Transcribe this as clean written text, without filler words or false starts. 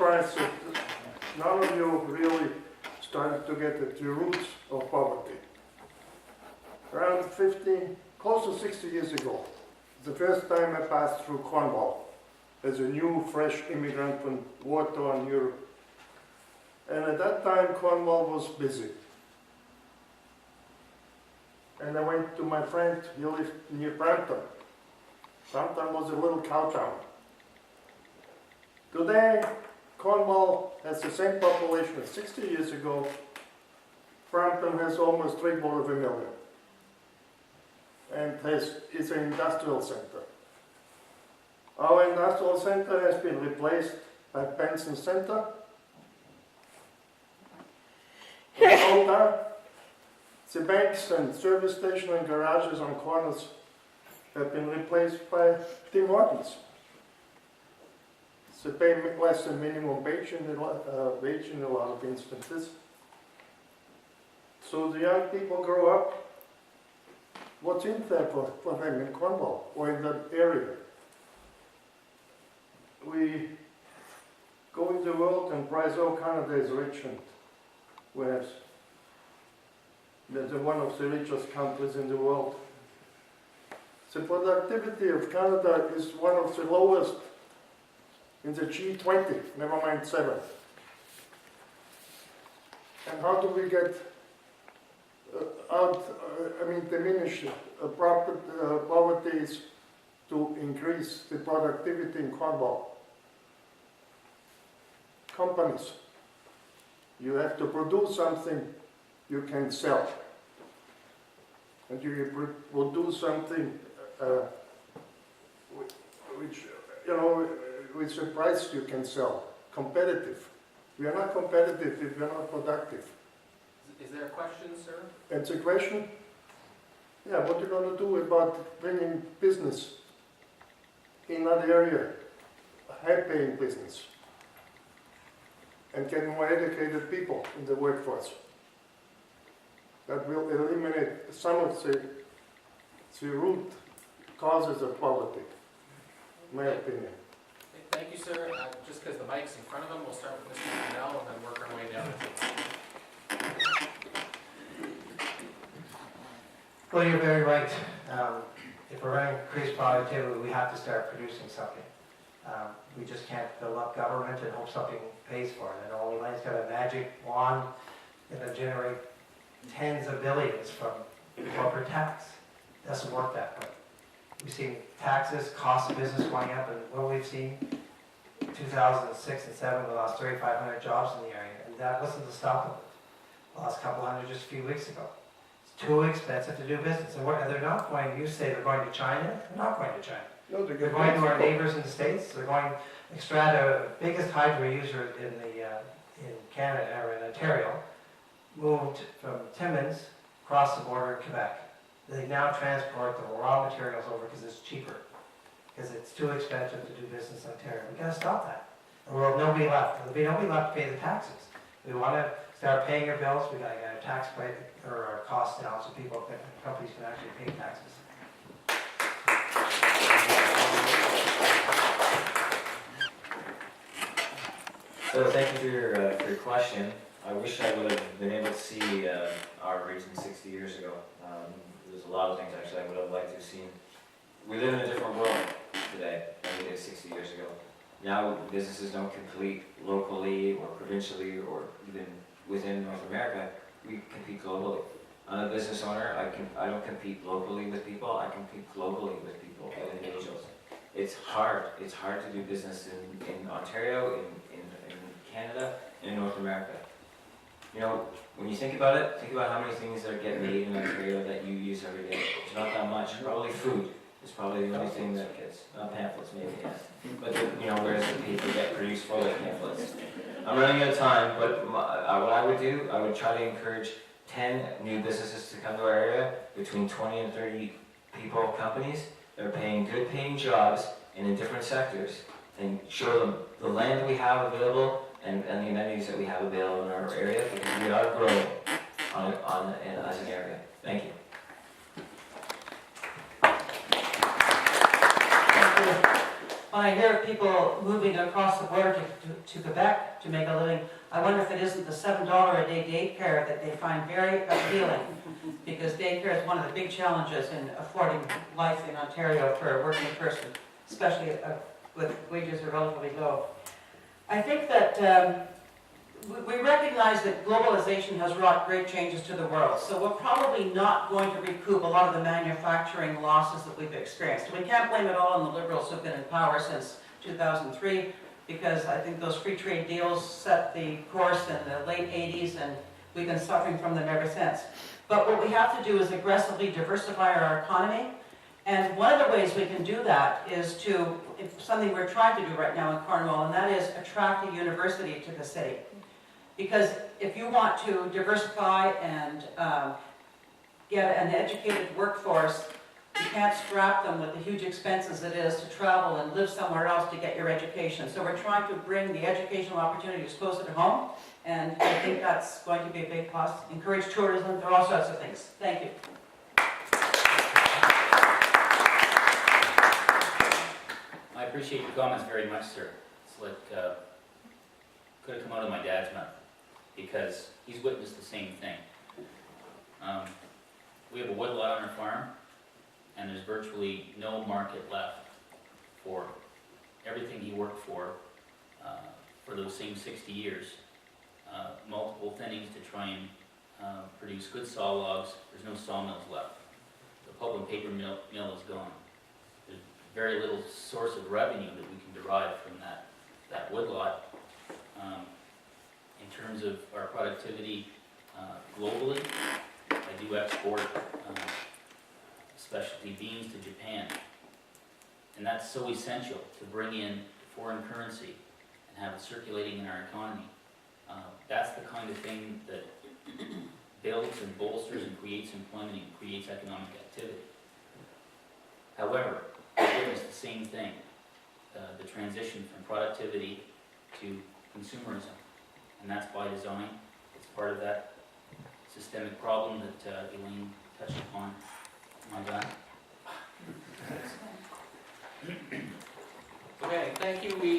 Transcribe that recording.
surprised that none of you really started to get at the roots of poverty. Around 50, close to 60 years ago, the first time I passed through Cornwall as a new, fresh immigrant from war-torn Europe. And at that time, Cornwall was busy. And I went to my friend, he lived near Brampton. Brampton was a little cow town. Today, Cornwall has the same population as 60 years ago. Brampton has almost 750,000 and is an industrial center. Our industrial center has been replaced by Benson Center. The banks and service station and garages on corners have been replaced by Tim Hortons. They pay less than minimum wage in a lot of instances. So the young people grow up. What's in there for them in Cornwall or in that area? We go in the world and praise, oh, Canada is rich and whereas they're one of the richest countries in the world. The productivity of Canada is one of the lowest in the G20, never mind 7. And how do we get diminish poverty is to increase the productivity in Cornwall. Companies, you have to produce something you can sell. And you produce something which, with a price you can sell, competitive. We are not competitive if we are not productive. Is there a question, sir? It's a question? Yeah, what are you going to do about bringing business in that area, high-paying business, and getting more educated people in the workforce? That will eliminate some of the root causes of poverty, in my opinion. Thank you, sir. Just because the mic's in front of him, we'll start with Mr. Brunel and then work our way down. Well, you're very right. If we're going to increase productivity, we have to start producing something. We just can't fill up government and hope something pays for it. And only it's got a magic wand that'll generate tens of billions from corporate tax. It doesn't work that way. We've seen taxes, cost of business going up, and what we've seen, 2006 and 7, we lost 3,500 jobs in the area, and that wasn't the stop of it. Lost a couple hundred just a few weeks ago. It's too expensive to do business, and they're not going. You say they're going to China? They're not going to China. No, they're going to our neighbors in the States. They're going. Xstrata, biggest hydro user in Canada or in Ontario, moved from Timmins across the border in Quebec. They now transport the raw materials over because it's cheaper, because it's too expensive to do business in Ontario. We've got to stop that. Or we'll have nobody left. There'll be nobody left to pay the taxes. We want to start paying our bills. We've got to get our tax rate or our costs down so companies can actually pay taxes. So thank you for your question. I wish I would have been able to see our region 60 years ago. There's a lot of things actually I would have liked to have seen. We live in a different world today than we did 60 years ago. Now businesses don't compete locally or provincially or even within North America. We compete globally. I'm a business owner. I don't compete locally with people. I compete globally with people, with individuals. It's hard. It's hard to do business in Ontario, in Canada, and in North America. You know, when you think about it, think about how many things that get made in Ontario that you use every day. It's not that much. Probably food is probably the only thing that gets, pamphlets maybe, yes. But whereas the people get produced for the pamphlets. I'm running out of time, but what I would do, I would try to encourage 10 new businesses to come to our area, between 20 and 30 people, companies that are paying good paying jobs and in different sectors, and show them the land we have available and the amenities that we have available in our area, because we are growing as an area. Thank you. when I hear people moving across the border to Quebec to make a living, I wonder if it isn't the $7 a day daycare that they find very appealing, because daycare is one of the big challenges in affording life in Ontario for a working person, especially with wages are relatively low. I think that we recognize that globalization has wrought great changes to the world, so we're probably not going to recoup a lot of the manufacturing losses that we've experienced. We can't blame it all on the Liberals who've been in power since 2003, because I think those free trade deals set the course in the late 80s, and we've been suffering from them ever since. But what we have to do is aggressively diversify our economy, and one of the ways we can do that is something we're trying to do right now in Cornwall, and that is attract a university to the city. Because if you want to diversify and get an educated workforce, you can't strap them with the huge expenses it is to travel and live somewhere else to get your education. So we're trying to bring the educational opportunities closer to home, and I think that's going to be a big plus. Encourage tourism, there are all sorts of things. Thank you. I appreciate your comments very much, sir. It's like, could have come out of my dad's mouth, because he's witnessed the same thing. We have a woodlot on our farm, and there's virtually no market left for everything he worked for those same 60 years. Multiple thinnings to try and produce good saw logs. There's no sawmills left. The pulp and paper mill is gone. There's very little source of revenue that we can derive from that woodlot. In terms of our productivity globally, I do export specialty beans to Japan, and that's so essential to bring in foreign currency and have it circulating in our economy. That's the kind of thing that builds and bolsters and creates employment and creates economic activity. However, we witness the same thing, the transition from productivity to consumerism. And that's by design. It's part of that systemic problem that Elaine touched upon. My God. Okay, thank you.